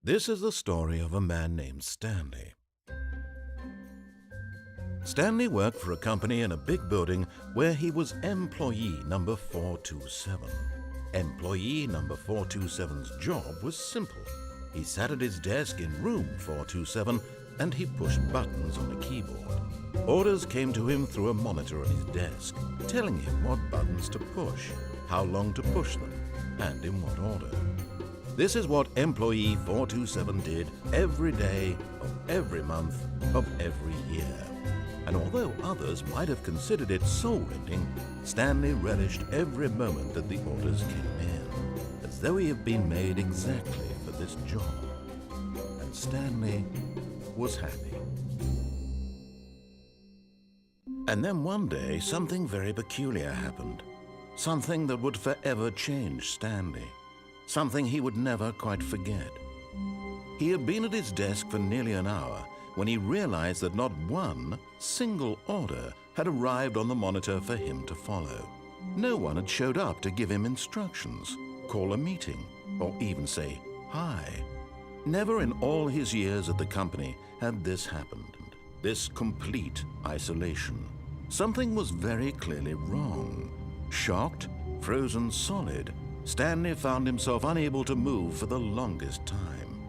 This is the story of a man named Stanley. Stanley worked for a company in a big building where he was employee number 427. Employee number 427's job was simple. He sat at his desk in room 427 and he pushed buttons on a keyboard. Orders came to him through a monitor on his desk, telling him what buttons to push, how long to push them, and in what order. This is what employee 427 did every day of every month of every year. And although others might have considered it soul-rending, Stanley relished every moment that the orders came in, as though he had been made exactly for this job. And Stanley was happy. And then one day, something very peculiar happened. Something that would forever change Stanley. Something he would never quite forget. He had been at his desk for nearly an hour when he realized that not one single order had arrived on the monitor for him to follow. No one had showed up to give him instructions, call a meeting, or even say hi. Never in all his years at the company had this happened. This complete isolation. Something was very clearly wrong. Shocked, frozen solid, Stanley found himself unable to move for the longest time.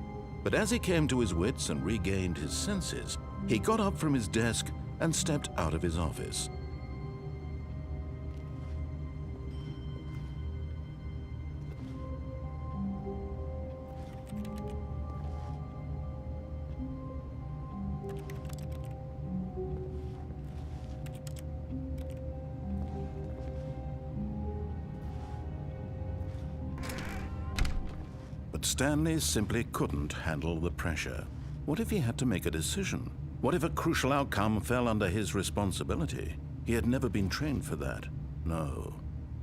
But as he came to his wits and regained his senses, he got up from his desk and stepped out of his office. But Stanley simply couldn't handle the pressure. What if he had to make a decision? What if a crucial outcome fell under his responsibility? He had never been trained for that. No.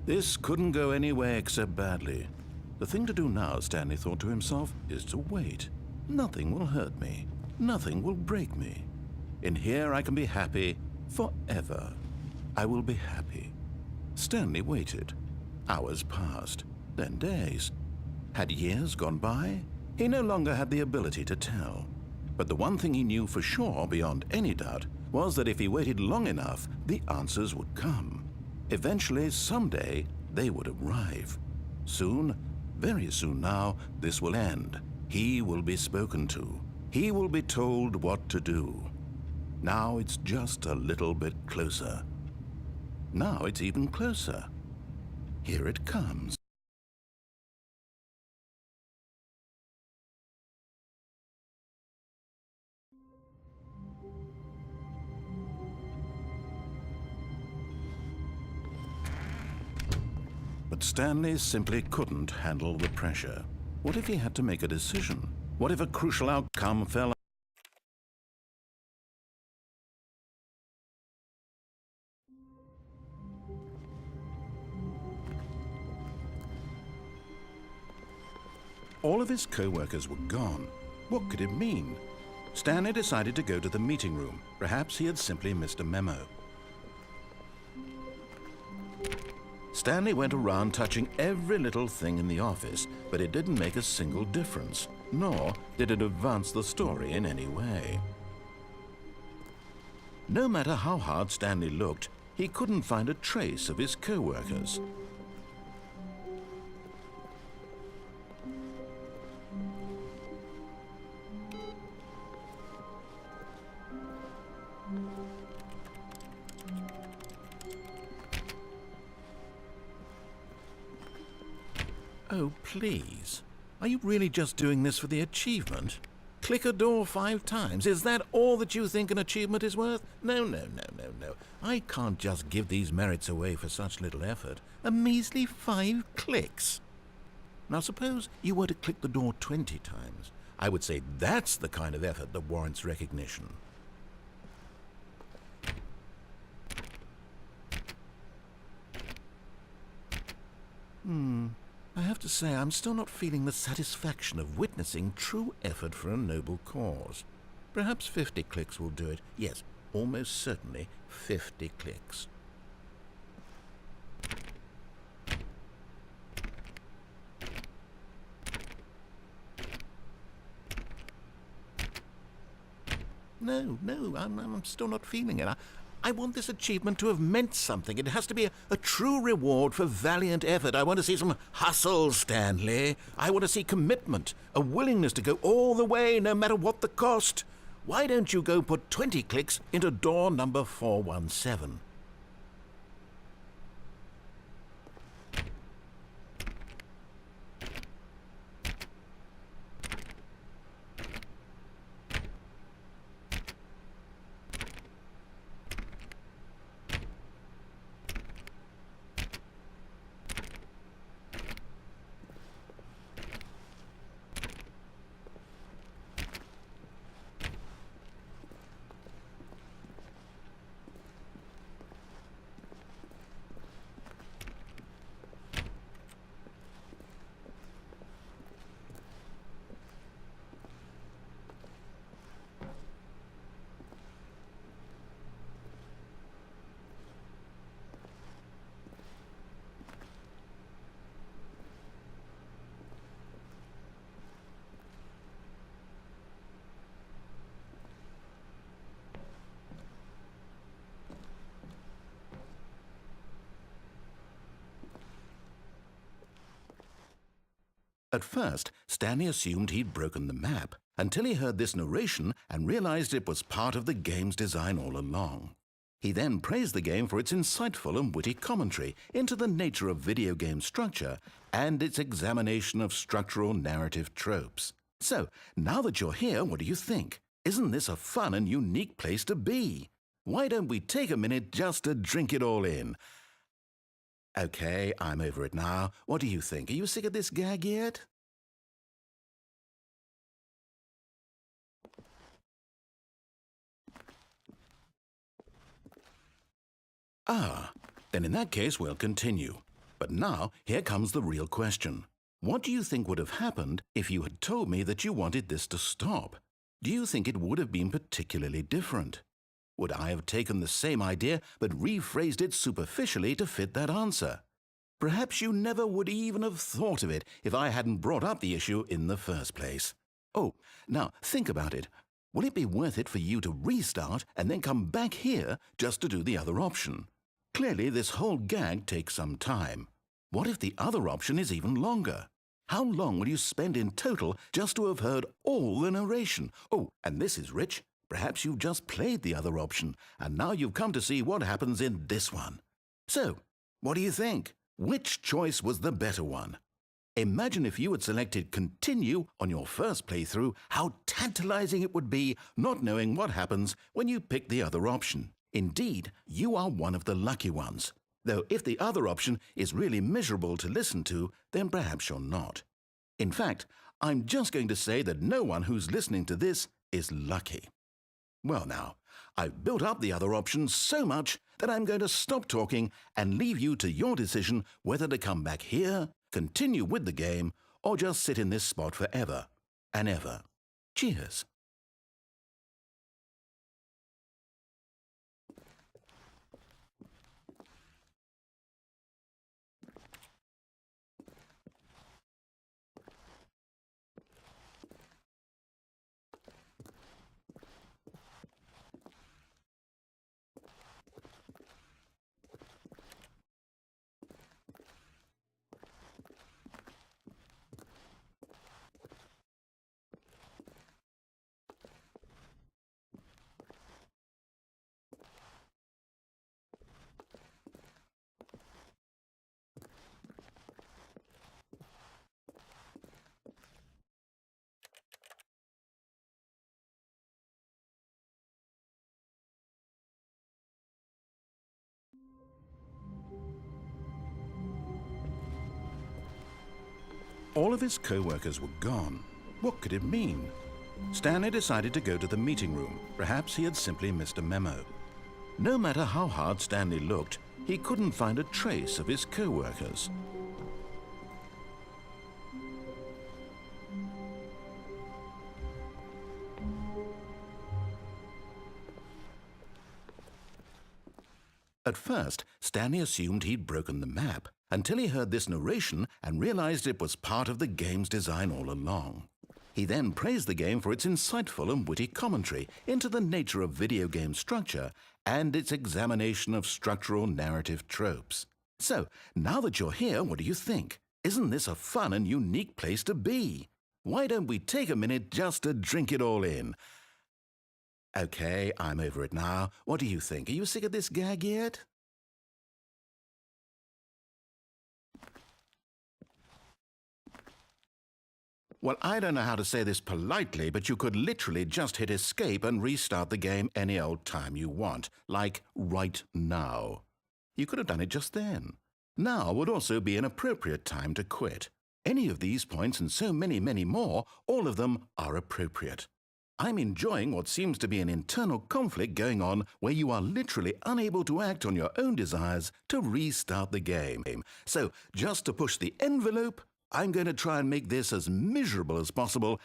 This couldn't go any way except badly. The thing to do now, Stanley thought to himself, is to wait. Nothing will hurt me. Nothing will break me. In here I can be happy forever. I will be happy. Stanley waited. Hours passed, then days. Had years gone by? He no longer had the ability to tell. But the one thing he knew for sure, beyond any doubt, was that if he waited long enough, the answers would come. Eventually, someday, they would arrive. Soon, very soon now, this will end. He will be spoken to. He will be told what to do. Now it's just a little bit closer. Now it's even closer. Here it comes. But Stanley simply couldn't handle the pressure. What if he had to make a decision? What if a crucial outcome fell? All of his co-workers were gone. What could it mean? Stanley decided to go to the meeting room. Perhaps he had simply missed a memo. Stanley went around touching every little thing in the office, but it didn't make a single difference, nor did it advance the story in any way. No matter how hard Stanley looked, he couldn't find a trace of his co-workers. Oh, please. Are you really just doing this for the achievement? Click a door 5 times. Is that all that you think an achievement is worth? No. I can't just give these merits away for such little effort. A measly 5 clicks. Now suppose you were to click the door 20 times. I would say that's the kind of effort that warrants recognition. I have to say, I'm still not feeling the satisfaction of witnessing true effort for a noble cause. Perhaps 50 clicks will do it. Yes, almost certainly 50 clicks. No, I'm still not feeling it. I want this achievement to have meant something. It has to be a true reward for valiant effort. I want to see some hustle, Stanley. I want to see commitment, a willingness to go all the way, no matter what the cost. Why don't you go put 20 clicks into door number 417? At first, Stanley assumed he'd broken the map, until he heard this narration and realized it was part of the game's design all along. He then praised the game for its insightful and witty commentary into the nature of video game structure and its examination of structural narrative tropes. So, now that you're here, what do you think? Isn't this a fun and unique place to be? Why don't we take a minute just to drink it all in? Okay, I'm over it now. What do you think? Are you sick of this gag yet? Ah, then in that case we'll continue. But now, here comes the real question. What do you think would have happened if you had told me that you wanted this to stop? Do you think it would have been particularly different? Would I have taken the same idea but rephrased it superficially to fit that answer? Perhaps you never would even have thought of it if I hadn't brought up the issue in the first place. Oh, now think about it. Will it be worth it for you to restart and then come back here just to do the other option? Clearly, this whole gag takes some time. What if the other option is even longer? How long will you spend in total just to have heard all the narration? Oh, and this is rich. Perhaps you've just played the other option, and now you've come to see what happens in this one. So, what do you think? Which choice was the better one? Imagine if you had selected Continue on your first playthrough, how tantalizing it would be not knowing what happens when you pick the other option. Indeed, you are one of the lucky ones. Though if the other option is really miserable to listen to, then perhaps you're not. In fact, I'm just going to say that no one who's listening to this is lucky. Well now, I've built up the other options so much that I'm going to stop talking and leave you to your decision whether to come back here, continue with the game, or just sit in this spot forever and ever. Cheers. All of his co-workers were gone. What could it mean? Stanley decided to go to the meeting room. Perhaps he had simply missed a memo. No matter how hard Stanley looked, he couldn't find a trace of his co-workers. At first, Stanley assumed he'd broken the map, until he heard this narration and realized it was part of the game's design all along. He then praised the game for its insightful and witty commentary into the nature of video game structure and its examination of structural narrative tropes. So, now that you're here, what do you think? Isn't this a fun and unique place to be? Why don't we take a minute just to drink it all in? Okay, I'm over it now. What do you think? Are you sick of this gag yet? Well, I don't know how to say this politely, but you could literally just hit escape and restart the game any old time you want, like right now. You could have done it just then. Now would also be an appropriate time to quit. Any of these points and so many, many more, all of them are appropriate. I'm enjoying what seems to be an internal conflict going on where you are literally unable to act on your own desires to restart the game. So, just to push the envelope, I'm going to try and make this as miserable as possible